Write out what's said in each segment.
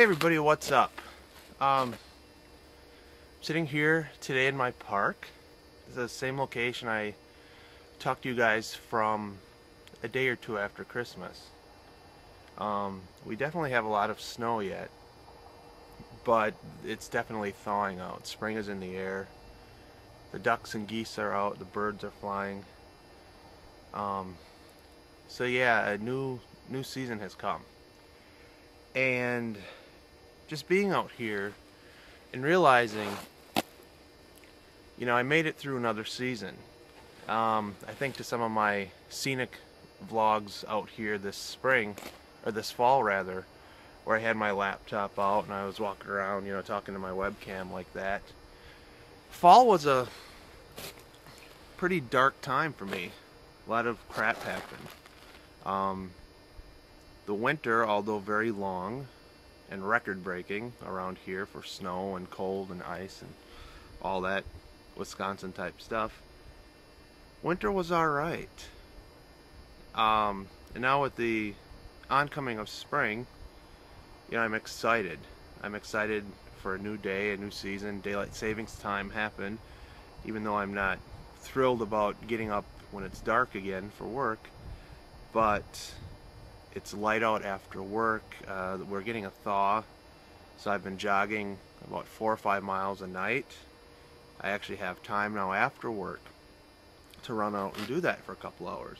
Hey everybody, what's up? Sitting here today in my park. It's the same location I talked to you guys from a day or two after Christmas. We definitely have a lot of snow yet, but it's definitely thawing out. Spring is in the air. The ducks and geese are out. The birds are flying. So yeah, a new season has come. And just being out here and realizing, I made it through another season. I think to some of my scenic vlogs out here this spring, or this fall rather, where I had my laptop out and I was walking around, talking to my webcam like that. Fall was a pretty dark time for me. A lot of crap happened. The winter, although very long and record-breaking around here for snow and cold and ice and all that Wisconsin type stuff, winter was alright. And now with the oncoming of spring, I'm excited. I'm excited for a new day, a new season. Daylight savings time happened, even though I'm not thrilled about getting up when it's dark again for work, but it's light out after work. We're getting a thaw, so I've been jogging about 4 or 5 miles a night. I actually have time now after work to run out and do that for a couple hours.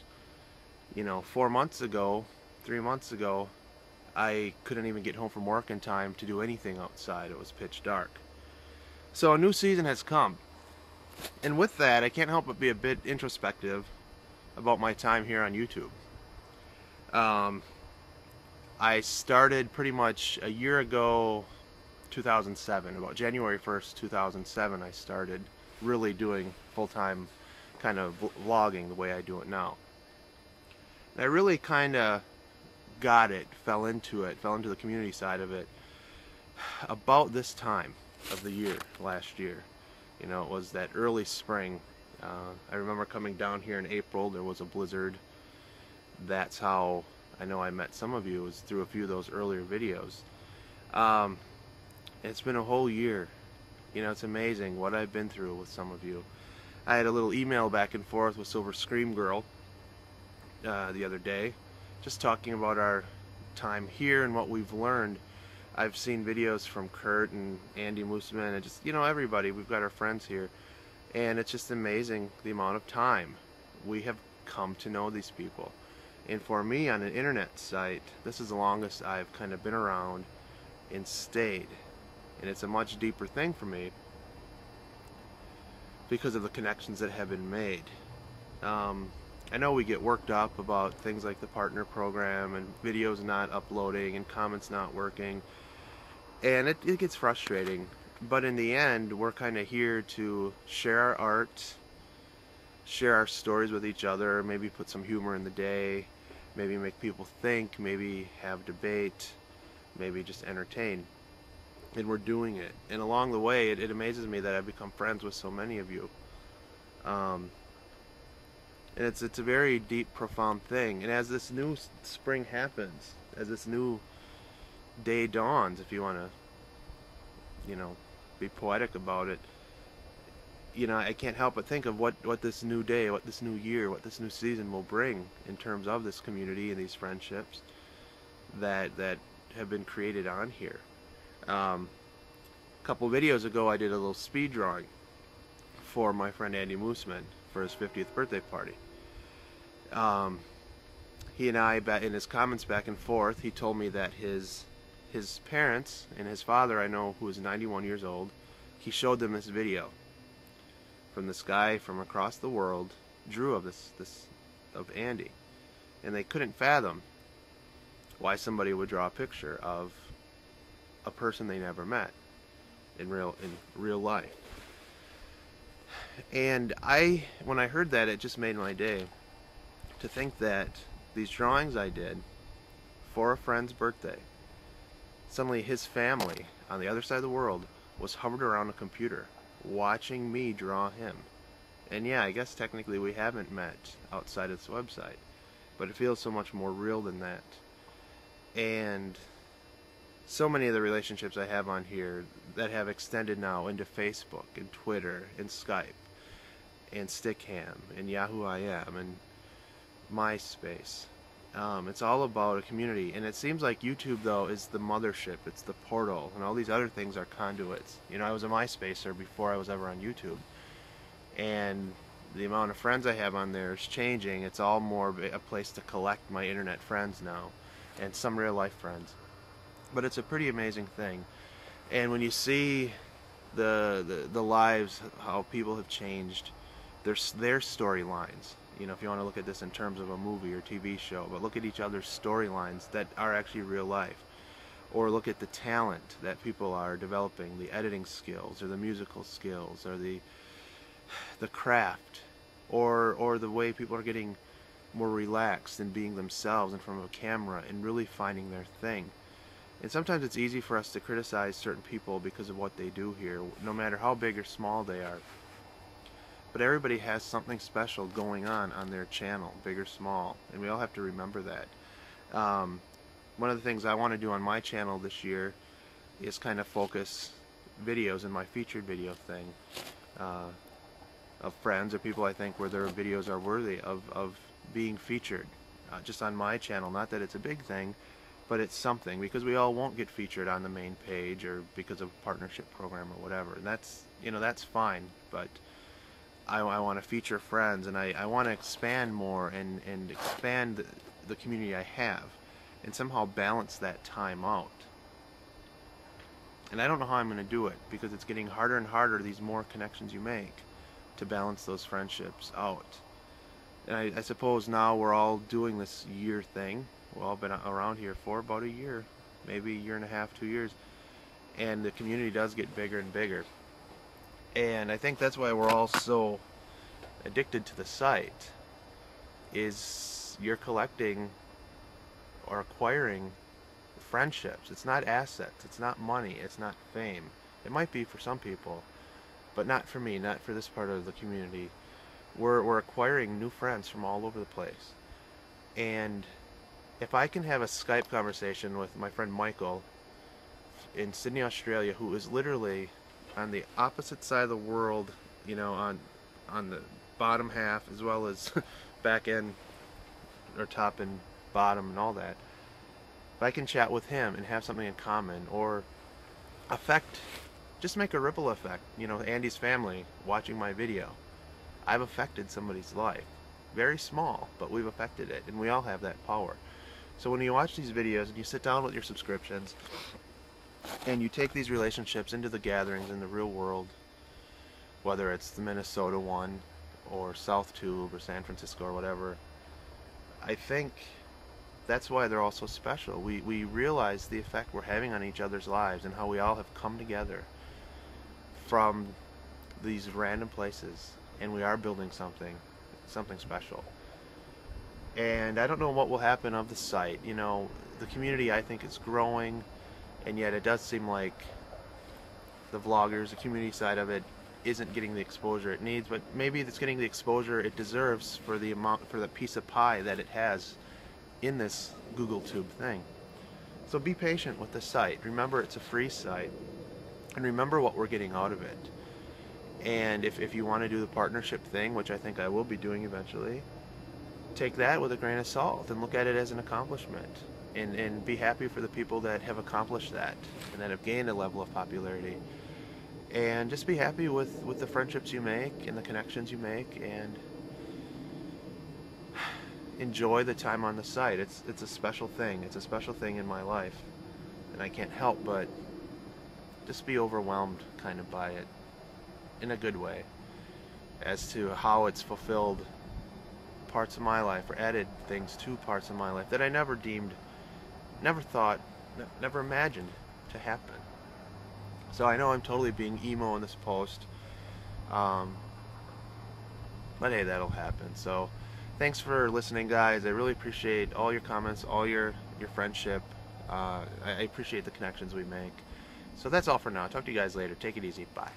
4 months ago, 3 months ago, I couldn't even get home from work in time to do anything outside. It was pitch dark. So a new season has come. And with that, I can't help but be a bit introspective about my time here on YouTube. I started pretty much a year ago, 2007, about January 1st, 2007, I started really doing full-time kind of vlogging the way I do it now. And I really kind of got it, fell into the community side of it about this time of the year, last year. It was that early spring. I remember coming down here in April, there was a blizzard. That's how I know I met some of you, was through a few of those earlier videos. It's been a whole year. It's amazing what I've been through with some of you. I had a little email back and forth with Silver Scream Girl the other day, just talking about our time here and what we've learned. I've seen videos from Kurt and Andy Mooseman and just, everybody. We've got our friends here. And it's just amazing the amount of time we have come to know these people. And for me, on an internet site, this is the longest I've kind of been around and stayed. And it's a much deeper thing for me because of the connections that have been made. I know we get worked up about things like the partner program and videos not uploading and comments not working. And it gets frustrating. But in the end, we're kind of here to share our art, share our stories with each other, maybe put some humor in the day, maybe make people think, maybe have debate, maybe just entertain. And we're doing it. And along the way, it amazes me that I've become friends with so many of you. And it's a very deep, profound thing. And as this new spring happens, as this new day dawns, if you want to, be poetic about it, I can't help but think of what this new day, what this new year, what this new season will bring in terms of this community and these friendships that have been created on here. A couple videos ago, I did a little speed drawing for my friend Andy Mooseman for his 50th birthday party. He and I, in his comments back and forth, he told me that his parents and his father, I know, who is 91 years old, he showed them this video from this guy from across the world, drew of of Andy, and they couldn't fathom why somebody would draw a picture of a person they never met in real life. And when I heard that, it just made my day to think that these drawings I did for a friend's birthday, suddenly his family on the other side of the world was hovered around a computer watching me draw him. And yeah, I guess technically we haven't met outside of this website, but it feels so much more real than that. And so many of the relationships I have on here that have extended now into Facebook and Twitter and Skype and Stickam and Yahoo IM and MySpace. It's all about a community, and it seems like YouTube though is the mothership, it's the portal, and all these other things are conduits. You know, I was a MySpacer before I was ever on YouTube, and the amount of friends I have on there is changing. It's all more a place to collect my internet friends now, and some real life friends. But it's a pretty amazing thing, and when you see the lives, how people have changed, their storylines. You know, if you want to look at this in terms of a movie or TV show, but look at each other's storylines that are actually real life. Or look at the talent that people are developing, the editing skills or the musical skills or the craft, or the way people are getting more relaxed and being themselves in front of a camera and really finding their thing. And sometimes it's easy for us to criticize certain people because of what they do here, no matter how big or small they are. But everybody has something special going on their channel, big or small, and we all have to remember that. One of the things I want to do on my channel this year is kind of focus videos in my featured video thing of friends or people I think where their videos are worthy of being featured, just on my channel. Not that it's a big thing, but it's something, because we all won't get featured on the main page or because of a partnership program or whatever. And that's, you know, that's fine, but I want to feature friends, and I want to expand more and expand the community I have and somehow balance that time out. And I don't know how I'm going to do it, because it's getting harder and harder, these more connections you make, to balance those friendships out. And I suppose now we're all doing this year thing. We've all been around here for about a year, maybe a year and a half, 2 years, and the community does get bigger and bigger. And I think that's why we're all so addicted to the site, is you're collecting or acquiring friendships. It's not assets, it's not money, it's not fame. It might be for some people, but not for me, not for this part of the community. We're acquiring new friends from all over the place. And if I can have a Skype conversation with my friend Michael in Sydney, Australia, who is literally on the opposite side of the world, you know, on the bottom half as well as back end or top and bottom and all that. If I can chat with him and have something in common, or just make a ripple effect, you know, Andy's family watching my video, I've affected somebody's life. Very small, but we've affected it, and we all have that power. So when you watch these videos and you sit down with your subscriptions and you take these relationships into the gatherings in the real world, whether it's the Minnesota one or South Tube or San Francisco or whatever, I think that's why they're all so special. We realize the effect we're having on each other's lives and how we all have come together from these random places, and we are building something special. And I don't know what will happen of the site. You know, the community, I think, is growing, and yet it does seem like the vloggers, the community side of it, isn't getting the exposure it needs. But maybe it's getting the exposure it deserves for the piece of pie that it has in this Google Tube thing. So be patient with the site. Remember, it's a free site, and remember what we're getting out of it. And if you want to do the partnership thing, which I think I will be doing eventually, take that with a grain of salt and look at it as an accomplishment, and be happy for the people that have accomplished that and that have gained a level of popularity. And just be happy with the friendships you make and the connections you make, and enjoy the time on the site. It's a special thing. It's a special thing in my life, and I can't help but just be overwhelmed kind of by it, in a good way, as to how it's fulfilled parts of my life, or added things to parts of my life that I never thought, never imagined to happen. So I know I'm totally being emo in this post, but hey, that'll happen. So thanks for listening, guys. I really appreciate all your comments, all your friendship. I appreciate the connections we make. So that's all for now. Talk to you guys later. Take it easy. Bye.